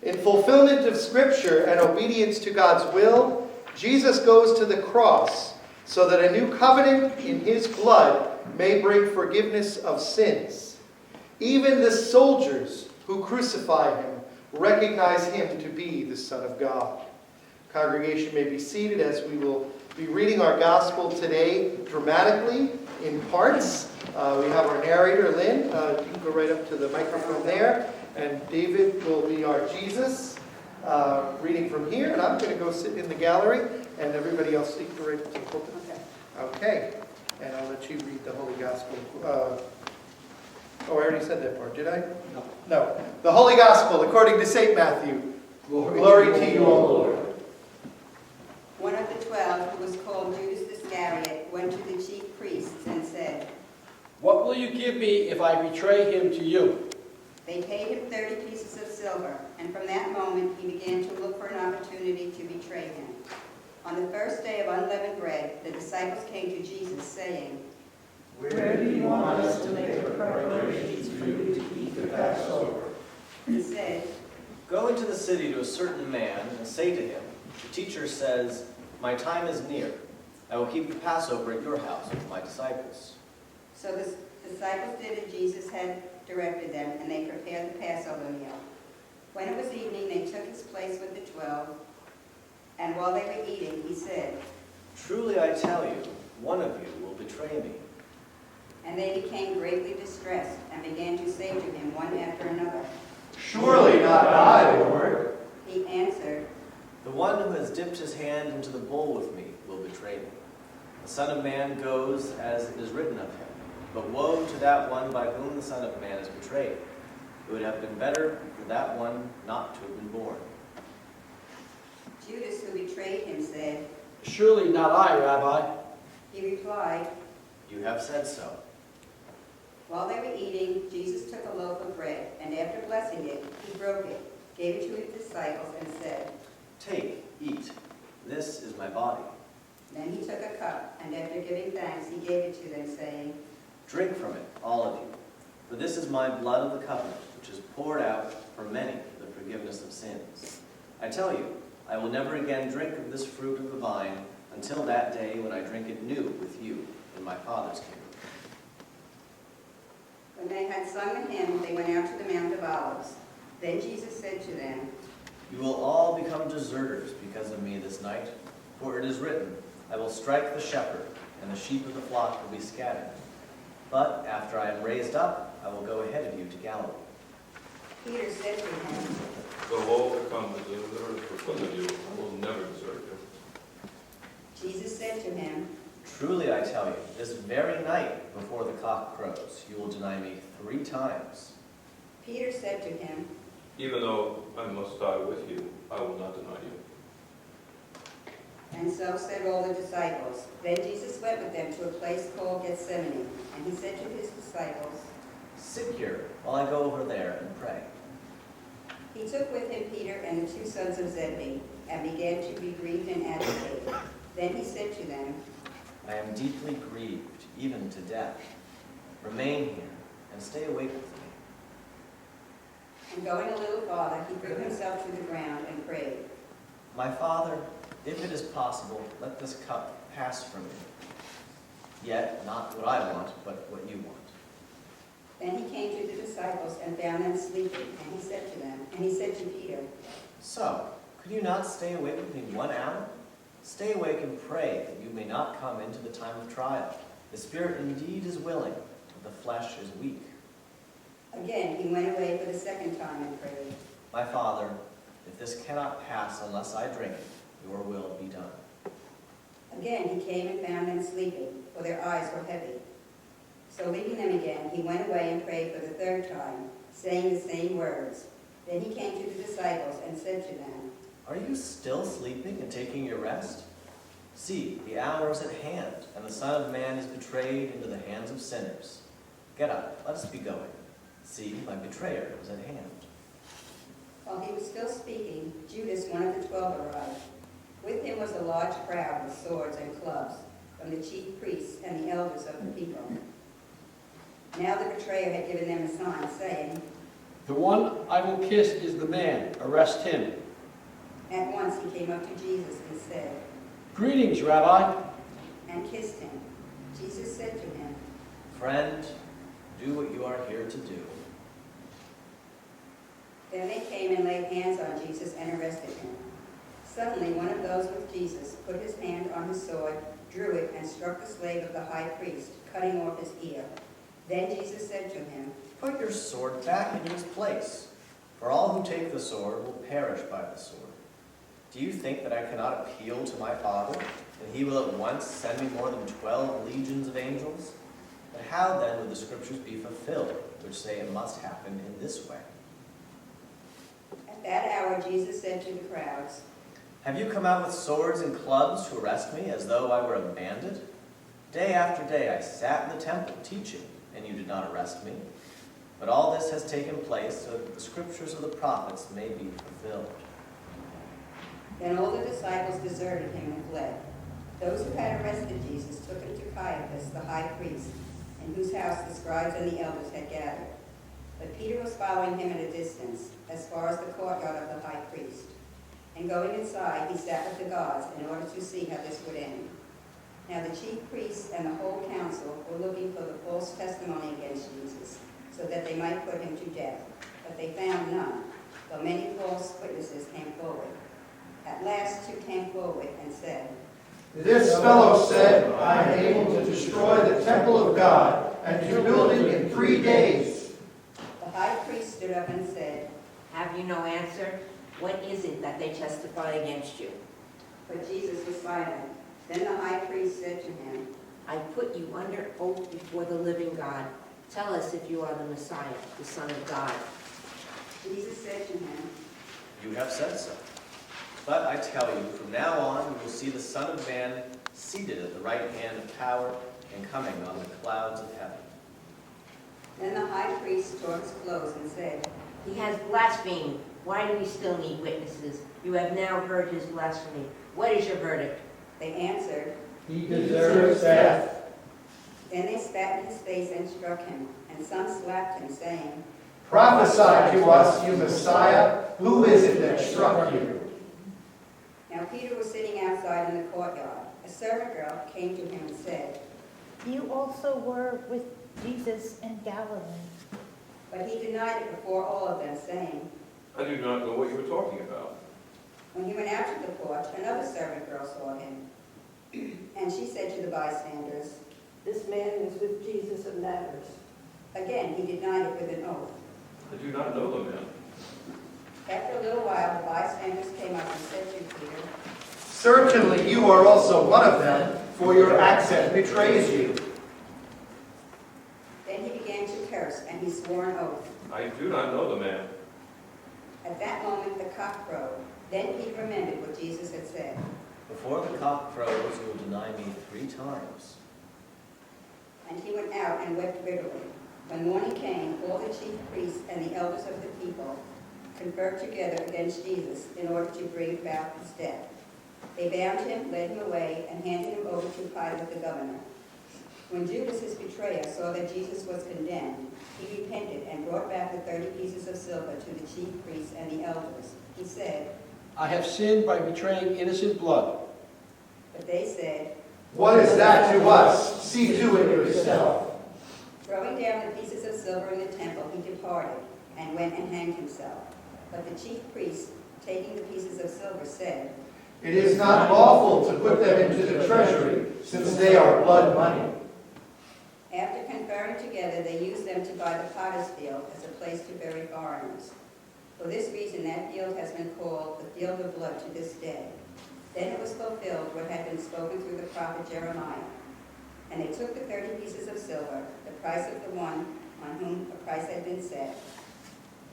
In fulfillment of Scripture and obedience to God's will, Jesus goes to the cross so that a new covenant in his blood may bring forgiveness of sins. Even the soldiers who crucify him recognize him to be the Son of God. Congregation may be seated as we will be reading our gospel today dramatically in parts. We have our narrator, Lynn. You can go right up to the microphone there. And David will be our Jesus, reading from here. And I'm going to go sit in the gallery. And everybody else, you can go right to the pulpit. Okay. And I'll let you read the Holy Gospel. I already said that part, did I? No. The Holy Gospel according to St. Matthew. Glory to you, O Lord. One of the 12, who was called Judas Iscariot, went to the chief priests and said, "What will you give me if I betray him to you?" They paid him 30 pieces of silver, and from that moment he began to look for an opportunity to betray him. On the first day of unleavened bread, the disciples came to Jesus, saying, "Where do you want us to make preparations for you to eat the Passover?" He said, "Go into the city to a certain man and say to him, 'The teacher says, my time is near. I will keep the Passover at your house with my disciples.'" So the disciples did as Jesus had directed them, and they prepared the Passover meal. When it was evening, they took his place with the 12, and while they were eating, he said, "Truly I tell you, one of you will betray me." and they became greatly distressed, and began to say to him one after another. Surely not I, Lord. He answered, "The one who has dipped his hand into the bowl with me will betray me. The Son of Man goes as it is written of him. But woe to that one by whom the Son of Man is betrayed. It would have been better for that one not to have been born." Judas, who betrayed him, said, "Surely not I, Rabbi." He replied, You have said so. while they were eating, Jesus took a loaf of bread, and after blessing it, he broke it, gave it to his disciples, and said, Take, eat. This is my body. Then he took a cup, and after giving thanks, he gave it to them, saying, Drink from it, all of you. For this is my blood of the covenant, which is poured out for many for the forgiveness of sins. I tell you, I will never again drink of this fruit of the vine until that day when I drink it new with you in my Father's kingdom. When they had sung the hymn, they went out to the Mount of Olives. Then Jesus said to them, You will all become deserters because of me this night, for it is written, I will strike the shepherd, and the sheep of the flock will be scattered. But after I am raised up, I will go ahead of you to Galilee. Peter said to him, Behold, I come to deliver because of you. I will never desert you. Jesus said to him, Truly I tell you, this very night before the cock crows, you will deny me 3 times. Peter said to him, Even though I must die with you, I will not deny you. and so said all the disciples. Then Jesus went with them to a place called Gethsemane, and he said to his disciples, Sit here while I go over there and pray. He took with him Peter and the 2 sons of Zebedee, and began to be grieved and agitated. Then he said to them, I am deeply grieved, even to death. Remain here and stay awake with me. And going a little farther, he threw himself to the ground and prayed, My Father, if it is possible, let this cup pass from me. Yet not what I want, but what you want. Then he came to the disciples and found them sleeping, and he said to Peter, So, could you not stay awake with me 1 hour? Stay awake and pray that you may not come into the time of trial. The spirit indeed is willing, but the flesh is weak. Again he went away for the second time and prayed, My Father, if this cannot pass unless I drink it, your will be done. Again he came and found them sleeping, for their eyes were heavy. So leaving them again, he went away and prayed for the 3rd time, saying the same words. Then he came to the disciples and said to them, Are you still sleeping and taking your rest? See, the hour is at hand, and the Son of Man is betrayed into the hands of sinners. Get up, let us be going. See, my betrayer is at hand. While he was still speaking, Judas, one of the 12, arrived. With him was a large crowd with swords and clubs, from the chief priests and the elders of the people. Now the betrayer had given them a sign, saying, The one I will kiss is the man. Arrest him. At once he came up to Jesus and said, Greetings, Rabbi. and kissed him. Jesus said to him, Friend, do what you are here to do. Then they came and laid hands on Jesus and arrested him. Suddenly one of those with Jesus put his hand on his sword, drew it, and struck the slave of the high priest, cutting off his ear. Then Jesus said to him, Put your sword back into its place, for all who take the sword will perish by the sword. Do you think that I cannot appeal to my Father, and he will at once send me more than 12 legions of angels? But how then would the scriptures be fulfilled, which say it must happen in this way? At that hour Jesus said to the crowds, Have you come out with swords and clubs to arrest me as though I were a bandit? Day after day I sat in the temple teaching, and you did not arrest me. But all this has taken place so that the scriptures of the prophets may be fulfilled. Then all the disciples deserted him and fled. Those who had arrested Jesus took him to Caiaphas, the high priest, in whose house the scribes and the elders had gathered. But Peter was following him at a distance, as far as the courtyard of the high priest. And going inside, he sat with the guards in order to see how this would end. Now the chief priests and the whole council were looking for the false testimony against Jesus, so that they might put him to death. But they found none, though many false witnesses came forward. At last two came forward and said, This fellow said, I am able to destroy the temple of God and to build it in 3 days. The high priest stood up and said, Have you no answer? What is it that they testify against you? but Jesus was silent. Then the high priest said to him, I put you under oath before the living God. Tell us if you are the Messiah, the Son of God. Jesus said to him, You have said so. But I tell you, from now on you will see the Son of Man seated at the right hand of power and coming on the clouds of heaven. Then the high priest tore his clothes and said, He has blasphemed. Why do we still need witnesses? You have now heard his blasphemy. What is your verdict? They answered, He deserves death. Then they spat in his face and struck him, and some slapped him, saying, Prophesy to us, you Messiah. Who is it that struck you? Now Peter was sitting outside in the courtyard. A servant girl came to him and said, You also were with Jesus in Galilee. but he denied it before all of them, saying, I do not know what you were talking about. When he went out to the porch, another servant girl saw him. And she said to the bystanders, This man is with Jesus of Nazareth. again he denied it with an oath. I do not know the man. After a little while, the bystanders came up and said to Peter, Certainly you are also one of them, for your accent betrays you. Then he began to curse, and he swore an oath. I do not know the man. At that moment the cock crowed. Then Peter remembered what Jesus had said. Before the cock crows, you will deny me 3 times. And he went out and wept bitterly. When morning came, all the chief priests and the elders of the people conferred together against Jesus in order to bring about his death. They bound him, led him away, and handed him over to Pilate the governor. When Judas, his betrayer, saw that Jesus was condemned, he repented and brought back the 30 pieces of silver to the chief priests and the elders. He said, I have sinned by betraying innocent blood. but they said, What is that to us? See to it yourself. Throwing down the pieces of silver in the temple, he departed and went and hanged himself. But the chief priests, taking the pieces of silver, said, It is not lawful to put them into the treasury, since they are blood money. After conferring together, they used them to buy the potter's field as a place to bury foreigners. For this reason, that field has been called the field of blood to this day. Then it was fulfilled what had been spoken through the prophet Jeremiah. And they took the 30 pieces of silver, the price of the one on whom a price had been set,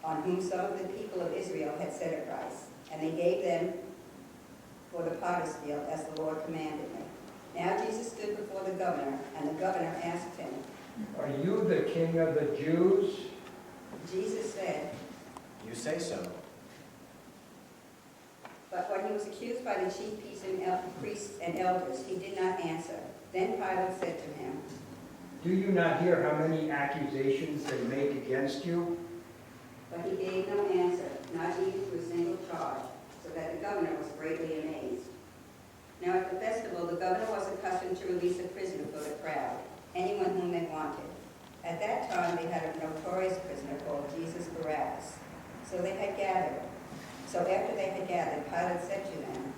on whom some of the people of Israel had set a price, and they gave them for the potter's field as the Lord commanded me. Now Jesus stood before the governor, and the governor asked him, Are you the king of the Jews? Jesus said, You say so. but when he was accused by the chief priests and elders, he did not answer. Then Pilate said to him, Do you not hear how many accusations they make against you? But he gave no answer, not even to a single charge, so that the governor was greatly amazed. Now at the festival, the governor was accustomed to release a prisoner for the crowd, anyone whom they wanted. At that time, they had a notorious prisoner called Jesus Barabbas. So after they had gathered, Pilate said to them,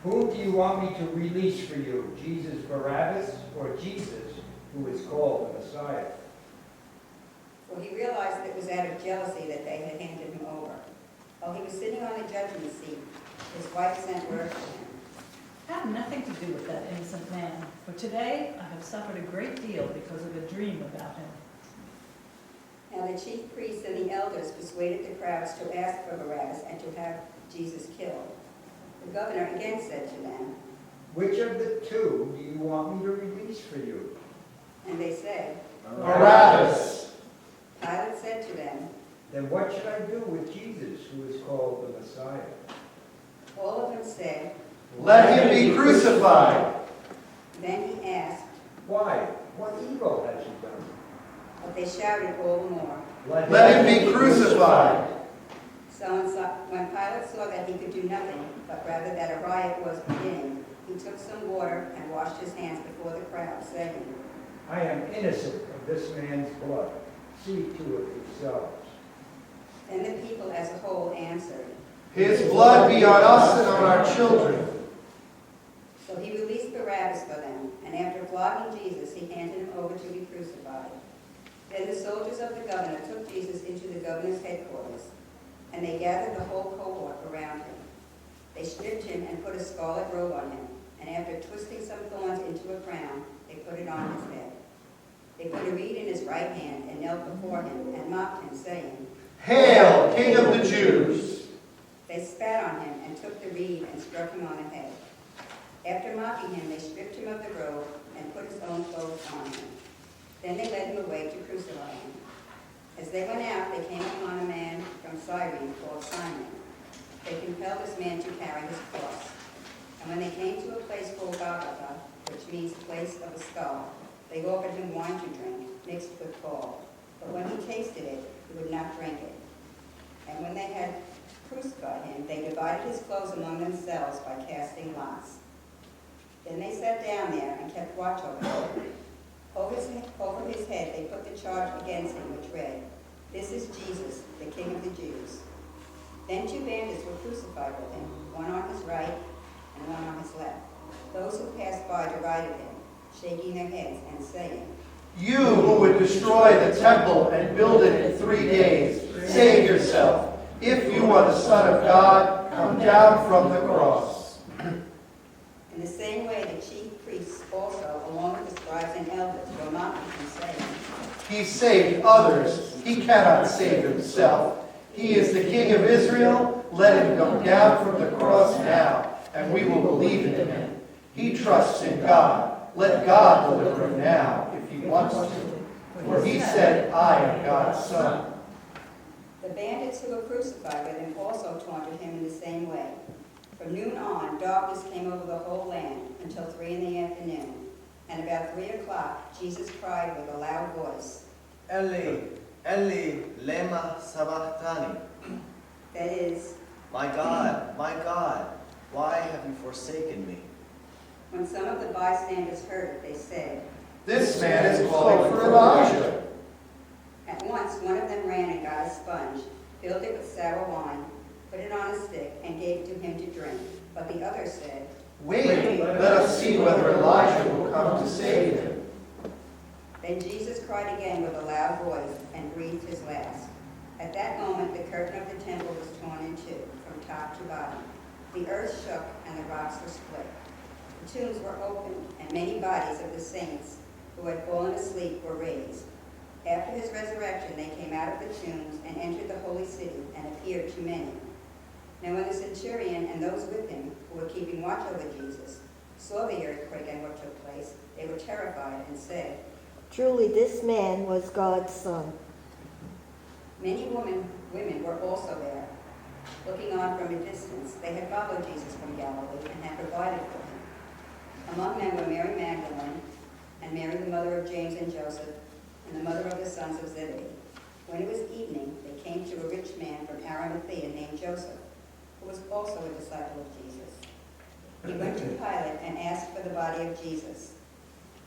Who do you want me to release for you, Jesus Barabbas or Jesus, who is called the Messiah? For he realized that it was out of jealousy that they had handed him over. While he was sitting on the judgment seat, his wife sent word to him. Have nothing to do with that innocent man, for today I have suffered a great deal because of a dream about him. Now the chief priests and the elders persuaded the crowds to ask for Barabbas and to have Jesus killed. The governor again said to them, Which of the two do you want me to release for you? and they said, Barabbas. Pilate said to them, Then what should I do with Jesus, who is called the Messiah? all of them said, Let him be crucified. then he asked, Why? What evil has he done? but they shouted all the more. Let him be crucified. When Pilate saw that he could do nothing, but rather that a riot was beginning, he took some water and washed his hands before the crowd, saying, I am innocent of this man's blood. See to it yourselves. Then the people as a whole answered. His blood be on us and on our children. So he released Barabbas for them, and after flogging Jesus, he handed him over to be crucified. Then the soldiers of the governor took Jesus into the governor's headquarters, and they gathered the whole cohort around him. They stripped him and put a scarlet robe on him, and after twisting some thorns into a crown, they put it on his head. They put a reed in his right hand and knelt before him and mocked him, saying, Hail, King of the Jews! They spat on him and took the reed and struck him on the head. After mocking him, they stripped him of the robe and put his own clothes on him. Then they led him away to crucify him. As they went out, they came upon a man from Cyrene called Simon. They compelled this man to carry his cross. And when they came to a place called Golgotha, which means place of a skull, they offered him wine to drink, mixed with gall. But when he tasted it, he would not drink it. And when they had crucified him, they divided his clothes among themselves by casting lots. Then they sat down there and kept watch over him. Over his head they put the charge against him, which read, This is Jesus, the King of the Jews. Then two bandits were crucified with him, one on his right and one on his left. Those who passed by derided him, shaking their heads and saying, You who would destroy the temple and build it in 3 days, save yourself. If you are the Son of God, come down from the cross. In the same way the chief priests also, along with the scribes and elders, were mocking him, saying, He saved others. He cannot save himself. He is the King of Israel. Let him come down from the cross now, and we will believe in him. He trusts in God. Let God deliver him now, if he wants to. For he said, I am God's son. The bandits who were crucified with him also taunted him in the same way. From noon on, darkness came over the whole land until 3 p.m. And about 3 o'clock, Jesus cried with a loud voice, Eli, Eli, lema sabachthani. that is, My God, why have you forsaken me? when some of the bystanders heard it, they said, This man is calling for Elijah. At once one of them ran and got a sponge, filled it with sour wine, put it on a stick, and gave it to him to drink. But the others said, Wait, let us see whether Elijah will come to save him. Then Jesus cried again with a loud voice and breathed his last. At that moment the curtain of the temple was torn in two, from top to bottom. The earth shook and the rocks were split. The tombs were opened, and many bodies of the saints who had fallen asleep were raised. After his resurrection they came out of the tombs and entered the holy city and appeared to many. Now when the centurion and those with him who were keeping watch over Jesus saw the earthquake and what took place, they were terrified and said, Truly this man was God's son. Many women were also there, looking on from a distance. They had followed Jesus from Galilee and had provided for him. Among them were Mary Magdalene and Mary the mother of James and Joseph and the mother of the sons of Zebedee. When it was evening, they came to a rich man from Arimathea named Joseph, who was also a disciple of Jesus. He went to Pilate and asked for the body of Jesus.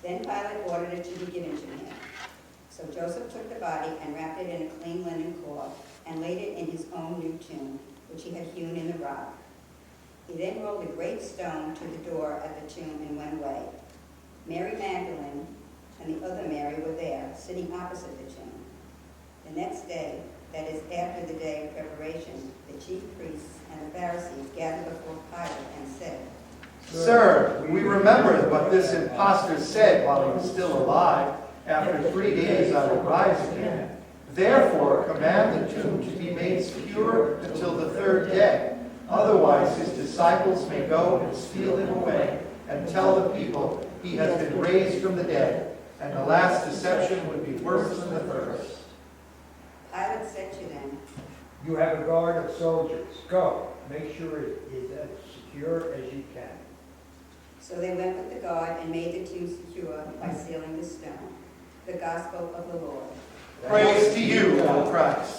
Then Pilate ordered it to be given to him. So Joseph took the body and wrapped it in a clean linen cloth and laid it in his own new tomb, which he had hewn in the rock. He then rolled a great stone to the door at the tomb and went away. Mary Magdalene and the other Mary were there, sitting opposite the tomb. The next day, that is after the day of preparation, the chief priests and the Pharisees gathered before Pilate and said, Sir, we remember what this impostor said while he was still alive. After 3 days I will rise again. Therefore, command the tomb to be made secure until the third day. Otherwise, his disciples may go and steal him away and tell the people he has been raised from the dead. And the last deception would be worse than the first. Pilate said to them, You have a guard of soldiers. Go, make sure it is as secure as you can. So they went with the guard and made the tomb secure by sealing the stone. The Gospel of the Lord. Praise to you, O Christ.